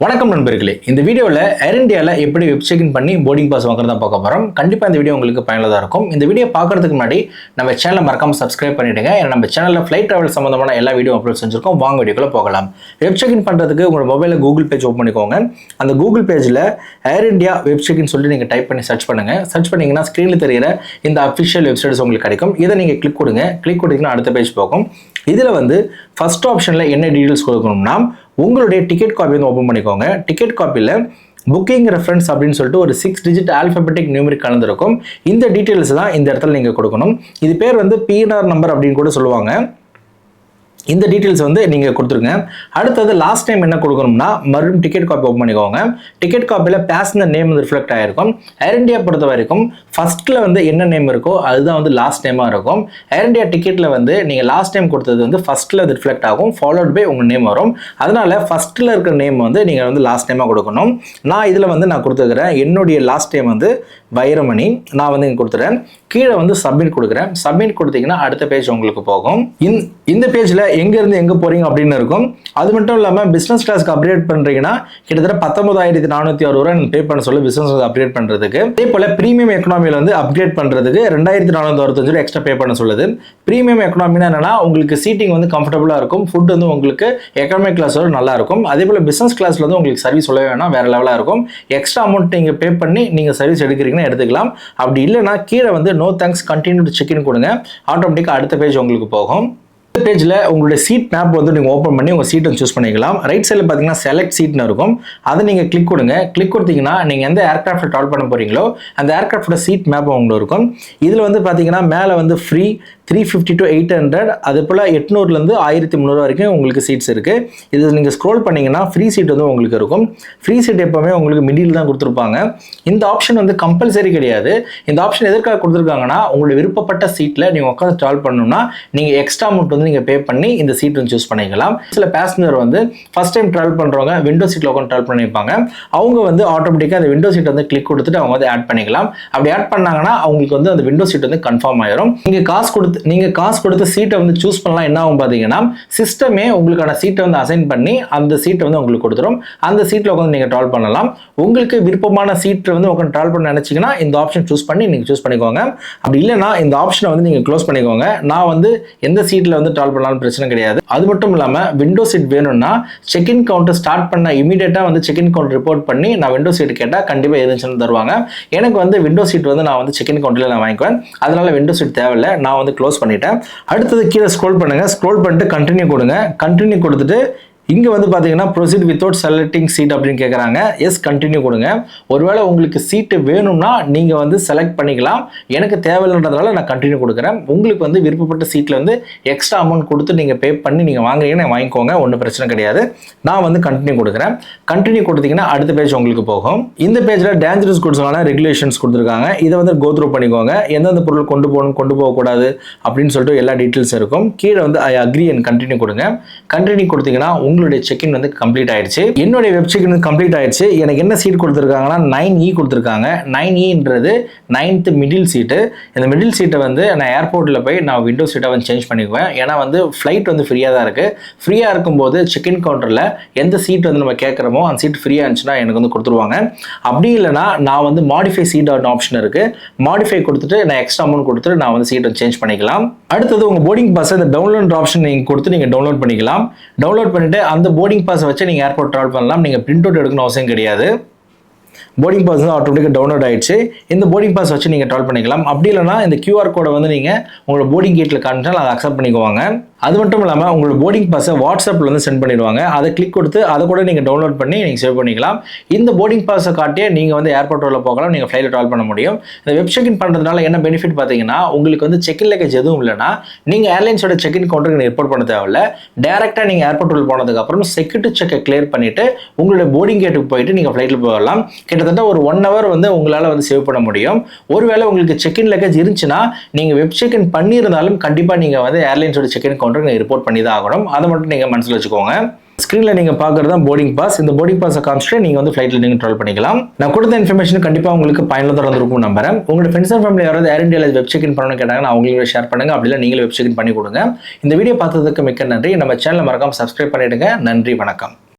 வணக்கம் நண்பர்களே, இந்த வீடியோவில் ஏர் இந்தியாவில் எப்படி வெப் செக்இன் பண்ணி போர்டிங் பாஸ் வாங்குறதா பார்க்க போகிறோம். கண்டிப்பாக இந்த வீடியோ உங்களுக்கு பயனுள்ளதாக இருக்கும். இந்த வீடியோ பார்க்கறதுக்கு முன்னாடி நம்ம சேனலை மறக்காம சப்ஸ்கிரைப் பண்ணிடுங்க. ஏன்னா நம்ம சேனலில் ஃப்ளைட் ட்ராவல் சம்பந்தமான எல்லா வீடியோ அப்லோட் செஞ்சிருக்கோம். வாங்க வீடியோக்குள்ள போகலாம். வெப் செக்இன் பண்ணுறதுக்கு உங்களோட மொபைலில் கூகுள் பேஜ் ஓப்பன் பண்ணிக்கோங்க. அந்த கூகுள் பேஜில் ஏர் இந்தியா வெப் செக்இன் சொல்லிட்டு நீங்கள் டைப் பண்ணி சர்ச் பண்ணுங்கள். சர்ச் பண்ணிங்கன்னா ஸ்க்ரீனில் தெரிகிற இந்த அஃபிஷியல் வெப்சைட்ஸ் உங்களுக்கு கிடைக்கும். இதை நீங்கள் கிளிக் கொடுங்க. கிளிக் கொடுத்தீங்கன்னா அடுத்த பேஜ் போகும். இதில் வந்து ஃபர்ஸ்ட் ஆப்ஷனில் என்ன டீட்டெயில்ஸ் கொடுக்கணும்னா உங்களுடைய டிக்கெட் காப்பி வந்து ஓப்பன் பண்ணிக்கோங்க. டிக்கெட் காப்பியில் புக்கிங் ரெஃபரன்ஸ் அப்படின்னு சொல்லிட்டு ஒரு 6 டிஜிட் ஆல்பபெட்டிக் நியூமரிக் கலந்துருக்கும். இந்த டீட்டெயில்ஸ் தான் இந்த இடத்துல நீங்கள் கொடுக்கணும். இது பேர் வந்து பிஎன்ஆர் நம்பர் அப்படின்னு கூட சொல்லுவாங்க. இந்த டீட்டெயில்ஸ் வந்து நீங்கள் கொடுத்துருங்க. அடுத்தது லாஸ்ட் டைம் என்ன கொடுக்கணும்னா மறுபடியும் டிக்கெட் காப்பி ஓப்பன் பண்ணிக்கோங்க. டிக்கெட் காப்பியில் பேசஞ்சர் நேம் வந்து ரிஃப்ளெக்ட் ஆகிருக்கும். ஏர் இந்தியா பொறுத்த வரைக்கும் ஃபர்ஸ்ட்டில் வந்து என்ன நேம் இருக்கோ அதுதான் வந்து லாஸ்ட் நேமாக இருக்கும். ஏர் இந்தியா டிக்கெட்டில் வந்து நீங்கள் லாஸ்ட் டைம் கொடுத்தது வந்து ஃபர்ஸ்ட்டில் அது ரிஃப்ளெக்ட் ஆகும், ஃபாலோட் பை உங்கள் நேம் வரும். அதனால ஃபர்ஸ்ட்டில் இருக்கிற நேம் வந்து நீங்கள் வந்து லாஸ்ட் டைமாக கொடுக்கணும். நான் இதில் வந்து நான் கொடுத்துக்கிறேன். என்னுடைய லாஸ்ட் டைம் வந்து வைரமணி. நான் வந்து இங்கே கொடுத்துறேன். கீழே வந்து சப்மிட் கொடுக்குறேன். சப்மிட் கொடுத்தீங்கன்னா அடுத்த பேஜ் உங்களுக்கு போகும். இந்த பேஜில் எங்கேருந்து எங்கே போகிறீங்க அப்படின்னு இருக்கும். அது மட்டும் இல்லாமல் பிஸ்னஸ் கிளாஸ்க்கு அப்கிரேட் பண்ணுறீங்கன்னா கிட்டத்தட்ட 19,406 ரூபா பே பண்ண சொல்லி பிஸ்னஸ் அப்கிரேட் பண்ணுறதுக்கு. அதே போல் ப்ரீமியம் எக்கனாமியில் வந்து அப்கிரேட் பண்ணுறதுக்கு 2,465 ரூபா எக்ஸ்ட்ரா பே பண்ண சொல்லுது. ப்ரீமியம் எக்கனாமினா என்னன்னா உங்களுக்கு சீட்டிங் வந்து கம்ஃபர்டபுளாக இருக்கும், ஃபுட் வந்து உங்களுக்கு எக்கனாமிக் கிளாஸோட நல்லா இருக்கும். அதே போல் பிஸ்னஸ் கிளாஸில் வந்து உங்களுக்கு சர்வீஸ் சொல்லவே வேணாம், வேறு லெவலாக இருக்கும். எக்ஸ்ட்ரா அமௌண்ட் நீங்கள் பே பண்ணி நீங்கள் சர்வீஸ் எடுக்கிறீங்கன்னா எடுத்துக்கலாம். அப்படி இல்லைனா கீழே வந்து no thanks continue to check in கொடுங்க. ஆட்டோமேட்டிக்காக அடுத்த பேஜ் உங்களுக்கு போகும். பேஜில் உங்களுடைய சீட் மேப் வந்து நீங்கள் ஓப்பன் பண்ணி உங்கள் சீட்டை சூஸ் பண்ணிக்கலாம். ரைட் சைடில் பார்த்தீங்கன்னா செலக்ட் சீட்னு இருக்கும். அதை நீங்கள் கிளிக் கொடுங்க. கிளிக் கொடுத்தீங்கன்னா நீங்கள் எந்த ஏர்கிராஃப்ட் ட்ராவல் பண்ண போகிறீங்களோ அந்த ஏர்கிராஃப்டோட சீட் மேப் உங்களுக்கு இருக்கும். இதில் வந்து பார்த்தீங்கன்னா மேலே வந்து ஃப்ரீ 350 to 800, அதே போல் 800லேருந்து 1300 வரைக்கும் உங்களுக்கு சீட்ஸ் இருக்குது. இது நீங்கள் ஸ்க்ரோல் பண்ணிங்கன்னா ஃப்ரீ சீட் வந்து உங்களுக்கு இருக்கும். ஃப்ரீ சீட் எப்போவுமே உங்களுக்கு மிடில் தான் கொடுத்துருப்பாங்க. இந்த ஆப்ஷன் வந்து கம்பல்சரி கிடையாது. இந்த ஆப்ஷன் எதற்காக கொடுத்துருக்காங்கன்னா உங்களுடைய விருப்பப்பட்ட சீட்டில் நீங்கள் உட்காந்து ட்ராவல் பண்ணணும்னா நீங்கள் எக்ஸ்ட்ரா அமௌண்ட் வந்து நீங்கள் பே பண்ணி இந்த சீட் வந்து சூஸ் பண்ணிக்கலாம். சில பேசஞ்சர் வந்து ஃபர்ஸ்ட் டைம் ட்ராவல் பண்ணுறவங்க விண்டோ சீட்டில் உட்காந்து ட்ராவல் பண்ணியிருப்பாங்க. அவங்க வந்து ஆட்டோமேட்டிக்காக அந்த விண்டோ சீட் வந்து கிளிக் கொடுத்துட்டு அவங்க வந்து ஆட் பண்ணிக்கலாம். அப்படி ஆட் பண்ணாங்கன்னா அவங்களுக்கு வந்து அந்த விண்டோ சீட் வந்து கன்ஃபார்ம் ஆயிரும். நீங்கள் காசு கொடுத்து சீட்டை வந்து சூஸ் பண்ணலாம். என்ன ஆகும் பார்த்தீங்கன்னா சிஸ்டமே உங்களுக்கான சீட்டை வந்து அசைன் பண்ணி அந்த சீட்டை வந்து உங்களுக்கு கொடுத்துரும். அந்த சீட்டில் உட்காந்து நீங்கள் ட்ராவல் பண்ணலாம். உங்களுக்கு விருப்பமான சீட்டை வந்து உட்காந்து ட்ராவல் பண்ண நினச்சிங்கன்னா இந்த ஆப்ஷன் சூஸ் பண்ணி நீங்கள் சூஸ் பண்ணிக்கோங்க. அப்படி இல்லைனா இந்த ஆப்ஷனை வந்து நீங்கள் க்ளோஸ் பண்ணிக்கோங்க. நான் வந்து எந்த சீட்டில் வந்து ட்ராவல் பண்ணலாம்னு பிரச்சனை கிடையாது. அது மட்டும் இல்லாமல் விண்டோ சீட் வேணும்னா செக்இன் கவுண்டர் ஸ்டார்ட் பண்ண இமீடியட்டாக வந்து செக்இன் கவுண்டர் ரிப்போர்ட் பண்ணி நான் விண்டோ சீட் கேட்டால் கண்டிப்பாக இருந்துச்சுன்னு தருவாங்க. எனக்கு வந்து விண்டோ சீட் வந்து நான் வந்து செக்இன் கவுண்டரில் நான் வாங்கிக்குவேன். அதனால விண்டோ சீட் தேவையில்லை, நான் வந்து க்ளோஸ் பண்ணிட்டேன். அடுத்தது கீழே ஸ்க்ரோல் பண்ணுங்க. ஸ்க்ரோல் பண்ணிட்டு கண்டினியூ கொடுங்க. கண்டினியூ கொடுத்துட்டு இங்கே வந்து பார்த்தீங்கன்னா ப்ரொசீட் வித்தவுட் செலக்டிங் சீட் அப்படின்னு கேட்குறாங்க. எஸ் கண்டினியூ கொடுங்க. ஒருவேளை உங்களுக்கு சீட்டு வேணும்னா நீங்கள் வந்து செலக்ட் பண்ணிக்கலாம். எனக்கு தேவையில்லைன்றதுனால நான் கண்டினியூ கொடுக்குறேன். உங்களுக்கு வந்து விருப்பப்பட்ட சீட்டில் வந்து எக்ஸ்ட்ரா அமௌண்ட் கொடுத்து நீங்கள் பே பண்ணி நீங்கள் வாங்குறீங்கன்னா வாங்கிக்கோங்க, ஒன்றும் பிரச்சனை கிடையாது. நான் வந்து கண்டினியூ கொடுக்குறேன். கண்டினியூ கொடுத்தீங்கன்னா அடுத்த பேஜ் உங்களுக்கு போகும். இந்த பேஜில் டேஞ்சரஸ் குட்ஸான ரெகுலேஷன்ஸ் கொடுத்துருக்காங்க. இதை வந்து கோ த்ரூ பண்ணிக்கோங்க. எந்தெந்த பொருள் கொண்டு போகணும் கொண்டு போகக்கூடாது அப்படின்னு சொல்லிட்டு எல்லா டீட்டெயில்ஸ் இருக்கும். கீழே வந்து ஐ அக்ரி அண்ட் கண்டினியூ கொடுங்க. கண்டினியூ கொடுத்தீங்கன்னா உங்களுடைய செக்இன் வந்து கம்ப்ளீட் ஆயிடுச்சு. என்னுடைய வெப் செக்இன் வந்து கம்ப்ளீட் ஆயிடுச்சு. எனக்கு என்ன சீட் கொடுத்துருக்காங்கன்னா 9E கொடுத்துருக்காங்க. 9Eன்றது 9th மிடில் சீட்டு. இந்த மிடில் சீட்டை வந்து நான் ஏர்போர்ட்டில் போய் நான் விண்டோ சீட்டை வந்து சேஞ்ச் பண்ணிக்குவேன். ஏன்னா வந்து ஃப்ளைட் வந்து ஃப்ரீயாக தான் இருக்குது. ஃப்ரீயாக இருக்கும்போது செக்இன் கவுண்டரில் எந்த சீட் வந்து நம்ம கேட்குறோமோ அந்த சீட் ஃப்ரீயாக இருந்துச்சுன்னா எனக்கு வந்து கொடுத்துருவாங்க. அப்படி இல்லைனா நான் வந்து மாடிஃபை சீட் ஆப்ஷன் இருக்குது. மாடிஃபை கொடுத்துட்டு நான் எக்ஸ்ட்ரா அமௌண்ட் கொடுத்துட்டு நான் வந்து சீட்டை சேஞ்ச் பண்ணிக்கலாம். அடுத்தது உங்கள் போர்டிங் பாஸ் இந்த டவுன்லோட் ஆப்ஷன் நீங்கள் கொடுத்து நீங்கள் டவுன்லோட் பண்ணிக்கலாம். டவுன்லோட் பண்ணிட்டு அந்த போர்டிங் பாஸ் வச்சு நீங்கள் ஏர்போர்ட் ட்ராவல் பண்ணலாம். நீங்கள் பிரிண்ட் அவுட் எடுக்கணும் அவசியம் கிடையாது. போர்டிங் பாஸ் வந்து ஆட்டோமேட்டிக்காக டவுன்லோட் ஆயிடுச்சு. இந்த போர்டிங் பாஸ் வச்சு நீங்கள் ட்ராவல் பண்ணிக்கலாம். அப்படி இல்லைனா இந்த QR கோடை வந்து நீங்கள் உங்களோட போர்டிங் கேட்டில் காமிச்சால் அதை அக்செப்ட் பண்ணிக்குவாங்க. அது மட்டும் இல்லாமல் உங்களோட போர்டிங் பாஸை வாட்ஸ்அப்பில் வந்து சென்ட் பண்ணிடுவாங்க. அதை கிளிக் கொடுத்து அதை கூட நீங்கள் டவுன்லோட் பண்ணி நீங்கள் சேவ் பண்ணிக்கலாம். இந்த போர்டிங் பாஸை காட்டியே நீங்கள் வந்து ஏர்போர்ட் உள்ள போகலாம், நீங்கள் ஃப்ளைட்டில் ட்ராவல் பண்ண முடியும். இந்த வெப் செக்இன் பண்ணுறதுனால என்ன பெனிஃபிட் பார்த்தீங்கன்னா உங்களுக்கு வந்து செக்இன் லக்கேஜ் எதுவும் இல்லைனா நீங்கள் ஏர்லைன்ஸோட செக்இன் கவுண்டருக்கு ரிப்போர்ட் பண்ண தேவையில்ல. டேரெக்டாக நீங்கள் ஏர்போர்ட் உள்ள போனதுக்கப்புறம் செக்யூரிட்டி செக்கை கிளியர் பண்ணிவிட்டு உங்களுடைய போர்டிங் கேட்டுக்கு போயிட்டு நீங்கள் ஃப்ளைட்டில் போகலாம். கிட்டத்தட்ட ஒரு 1 hour வந்து உங்களால் வந்து சேவ் பண்ண முடியும். ஒருவேளை உங்களுக்கு செக்இன் லக்கேஜ் இருந்துச்சுன்னா நீங்கள் வெப் செக்இன் பண்ணியிருந்தாலும் கண்டிப்பாக நீங்கள் வந்து ஏர்லைன்ஸோட செக்இன் கவுண்டருக்கு ரிப்போர்ட் பண்ணி தான் ஆகணும். அதை மட்டும் நீங்கள் மனசில் வச்சுக்கோங்க. ஸ்க்ரீனில் நீங்கள் பார்க்குறது தான் போர்டிங் பாஸ். இந்த போர்டிங் பாஸை காமிச்சிட்டு நீங்கள் வந்து ஃப்ளைட்டில் நீங்கள் ட்ராவல் பண்ணிக்கலாம். நான் கொடுத்த இன்ஃபர்மேஷன் கண்டிப்பாக உங்களுக்கு பயனுள்ளதாக இருந்திருக்கும் நம்புறேன். உங்களோட ஃப்ரெண்ட்ஸ் அண்ட் ஃபேமிலி யாராவது ஏர் இந்தியாவில் வெப் செக்இன் பண்ணணும்னு கேட்டாங்கன்னா அவங்களோட ஷேர் பண்ணுங்க. அப்படிலாம் நீங்களே வெப் செக்இன் பண்ணி கொடுங்க. இந்த வீடியோ பார்த்ததுக்கு மிக்க நன்றி. நம்ம சேனலை மறக்காம சப்ஸ்கிரைப் பண்ணிடுங்க. நன்றி, வணக்கம்.